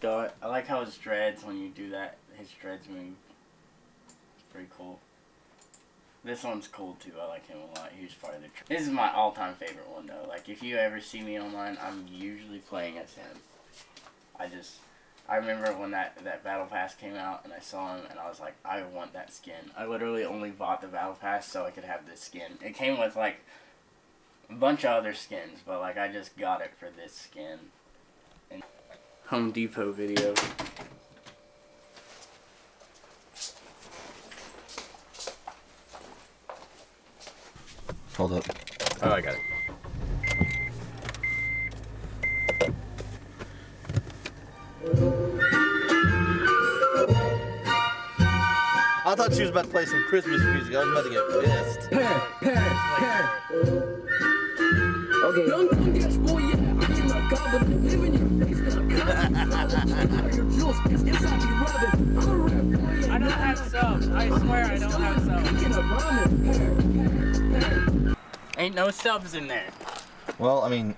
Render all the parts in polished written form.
go. I like how his dreads, when you do that, his dreads move. It's pretty cool. This one's cool too. I like him a lot. He's probably this is my all-time favorite one though. Like if you ever see me online, I'm usually playing as him. I remember when that Battle Pass came out and I saw him and I was like, I want that skin. I literally only bought the Battle Pass so I could have this skin. It came with like a bunch of other skins, but like I just got it for this skin. And Home Depot video. Hold up. Oh, I got it. I thought she was about to play some Christmas music. I was about to get pissed. Okay. I don't have subs. I swear I don't have subs. Ain't no subs in there. Well, I mean,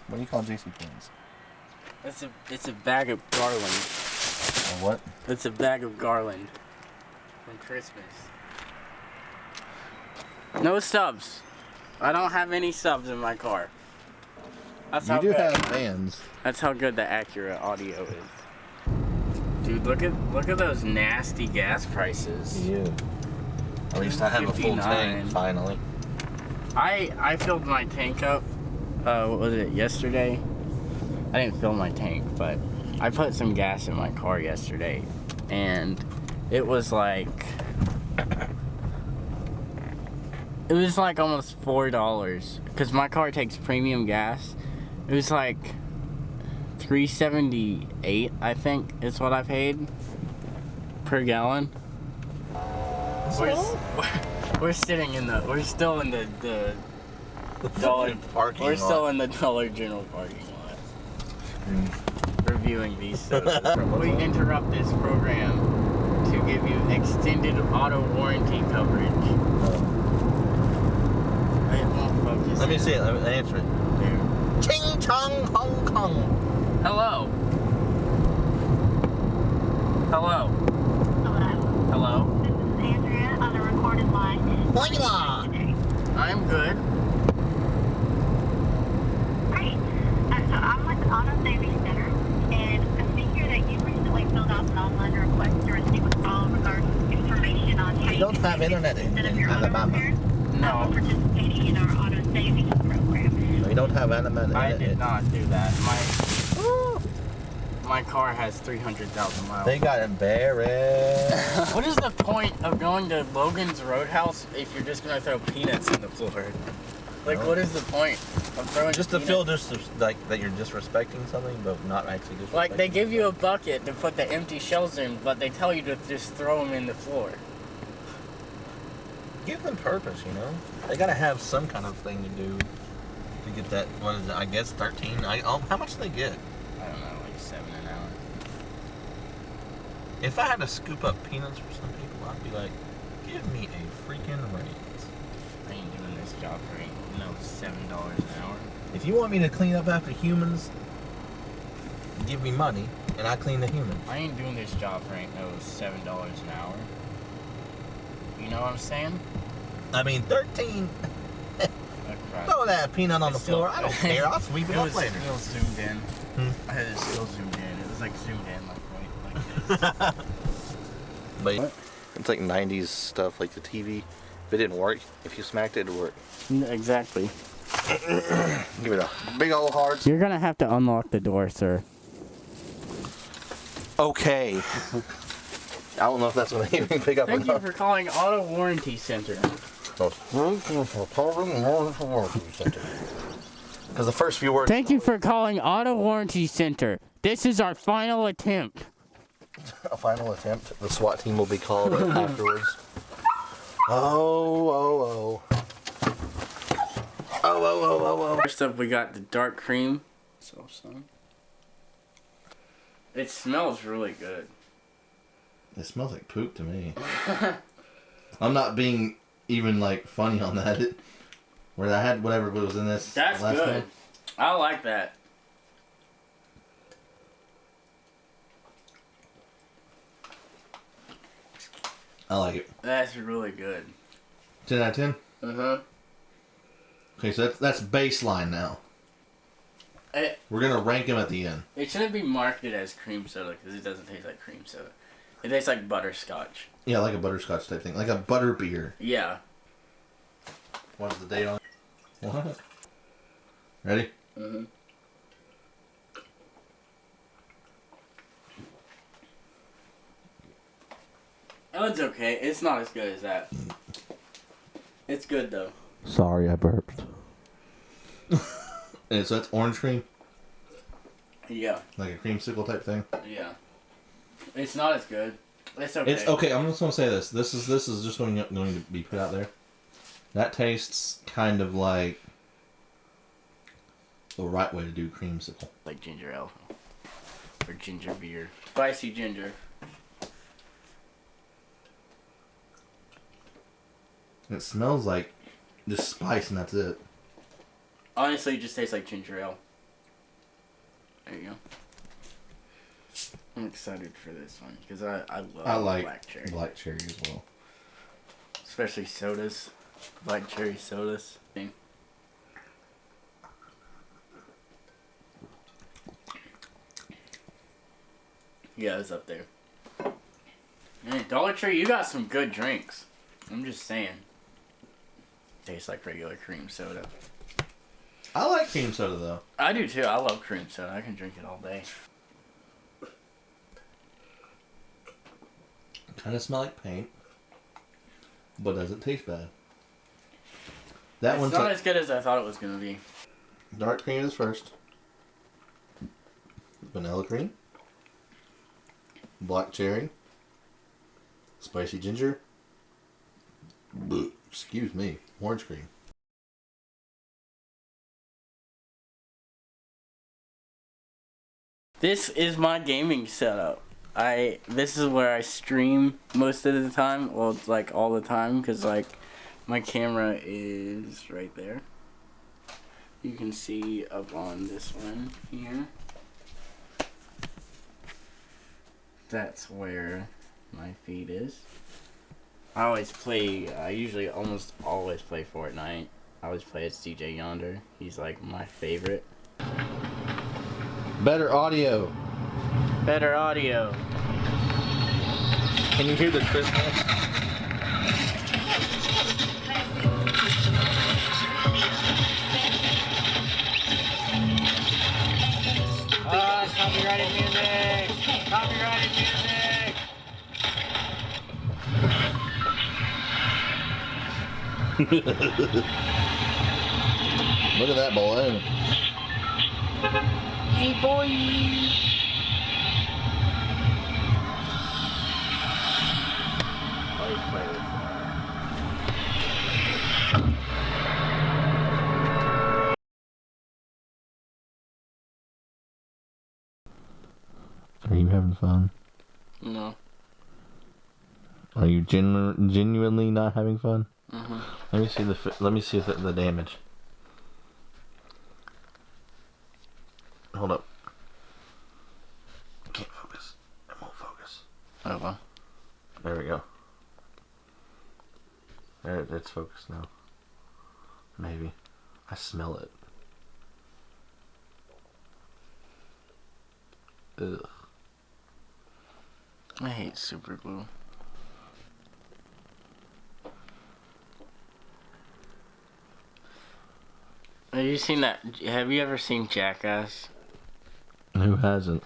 what do you call JC Penney's? It's a bag of garland. What? It's a bag of garland from Christmas. No subs. I don't have any subs in my car. That's You how do good. have fans. That's how good the Acura audio is. Dude, look at those nasty gas prices. Yeah. At least I have a full 59. tank, finally. I filled my tank up, what was it, yesterday? I didn't fill my tank, but I put some gas in my car yesterday, and it was like almost $4, because my car takes premium gas. It was like $3.78, I think, is what I paid per gallon. We're still in the dollar parking We're lot. still in the Dollar General parking lot. Reviewing these sodas. We interrupt this program to give you extended auto warranty coverage. It won't focus. Let me see it. Let me answer it. There. Ching Chong Hong Kong. Hello. Hello. Hello. Hello. This is Andrea on a recorded line. Hola. I'm good. Great. So I'm with the Auto Savings Center, and I see here that you recently filled out an online request to receive a call regarding information on how You don't can have save internet instead in of your auto Alabama. repairs. No. Participating in our auto savings program. We don't have internet. I did not do that. My car has 300,000 miles. They got embarrassed. What is the point of going to Logan's Roadhouse if you're just gonna throw peanuts in the floor? Like, No. what is the point of throwing Just to peanuts? feel like that you're disrespecting something, but not actually disrespecting. Like, they give you a bucket to put the empty shells in, but they tell you to just throw them in the floor. Give them purpose, you know. They gotta have some kind of thing to do to get that. What is it? I guess 13. How much do they get? I don't know, like 7 an hour. If I had to scoop up peanuts for some people, I'd be like, give me a freaking raise. I ain't doing this job for $7 an hour. If you want me to clean up after humans, give me money, and I clean the humans. I ain't doing this job for $7 an hour. You know what I'm saying? I mean, 13. Oh, crap. Throw that peanut on the It's still- floor. I don't care. I'll sweep it It up was later. still zoomed in. I had it still zoomed in. It was like zoomed in like right like this. But What? it's like 90s stuff, like the TV. If it didn't work, if you smacked it, it'd work. Exactly. Give it a big old hard. You're gonna have to unlock the door, sir. Okay. I don't know if that's what they even pick up. Thank you for calling Auto Warranty Center. Because the first few words. Thank you for calling Auto Warranty Center. This is our final attempt. A final attempt. The SWAT team will be called afterwards. Oh. First up, we got the dark cream. So, it smells really good. It smells like poop to me. I'm not being even like funny on that. Where I had whatever was in this. That's last good. time. I like that. I like it. That's really good. 10 out of 10? Uh-huh. Okay, so that's baseline now. We're going to rank them at the end. It shouldn't be marketed as cream soda because it doesn't taste like cream soda. It tastes like butterscotch. Yeah, like a butterscotch type thing. Like a butter beer. Yeah. What's the date on it? What? Ready? Mm-hmm. That one's okay. It's not as good as that. It's good, though. Sorry, I burped. And so that's orange cream? Yeah. Like a creamsicle type thing? Yeah. It's not as good. It's okay. It's okay. I'm just gonna say this. This is just going to be put out there. That tastes kind of like the right way to do creamsicle. Like ginger ale. Or ginger beer. Spicy ginger. It smells like just spice and that's it. Honestly, it just tastes like ginger ale. There you go. I'm excited for this one because I love black cherry. Black cherry as well. Especially sodas. Black cherry sodas. Yeah, it's up there. Man, Dollar Tree, you got some good drinks. I'm just saying. Tastes like regular cream soda. I like cream soda though. I do too. I love cream soda. I can drink it all day. Kind of smell like paint, but doesn't taste bad. That one's not like, as good as I thought it was gonna be. dark cream is first. Vanilla cream. Black cherry. Spicy ginger. Excuse me. Orange cream. This is my gaming setup. This is where I stream most of the time. Well, it's like all the time because like my camera is right there. You can see up on this one here. That's where my feed is. I usually almost always play Fortnite. I always play as DJ Yonder. He's like my favorite. Better audio. Better audio. Can you hear the crispness? Copyrighted music! Copyrighted music! Look at that balloon. Hey boy! Always play with Are you having fun? No. Are you genuinely not having fun? Mm-hmm. Let me see the damage. Hold up. Can't focus. It won't focus. Oh well. There we go. There, it's focused now. Maybe. I smell it. Ugh. I hate super glue. Have you seen that? Have you ever seen Jackass? Who hasn't?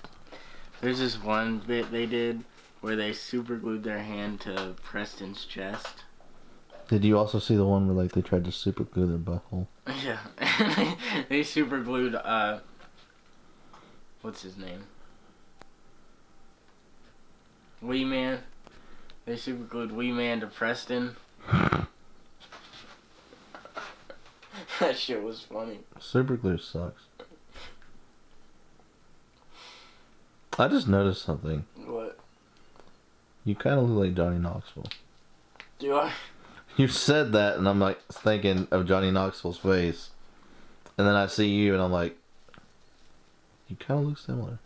There's this one bit they did where they super glued their hand to Preston's chest. Did you also see the one where like they tried to super glue their butthole? Yeah. They super glued what's his name? Wee Man. They super glued Wee Man to Preston. That shit was funny. Super glue sucks. I just noticed something. What? You kind of look like Johnny Knoxville. Do I? You said that, and I'm like thinking of Johnny Knoxville's face, and then I see you, and I'm like, you kind of look similar.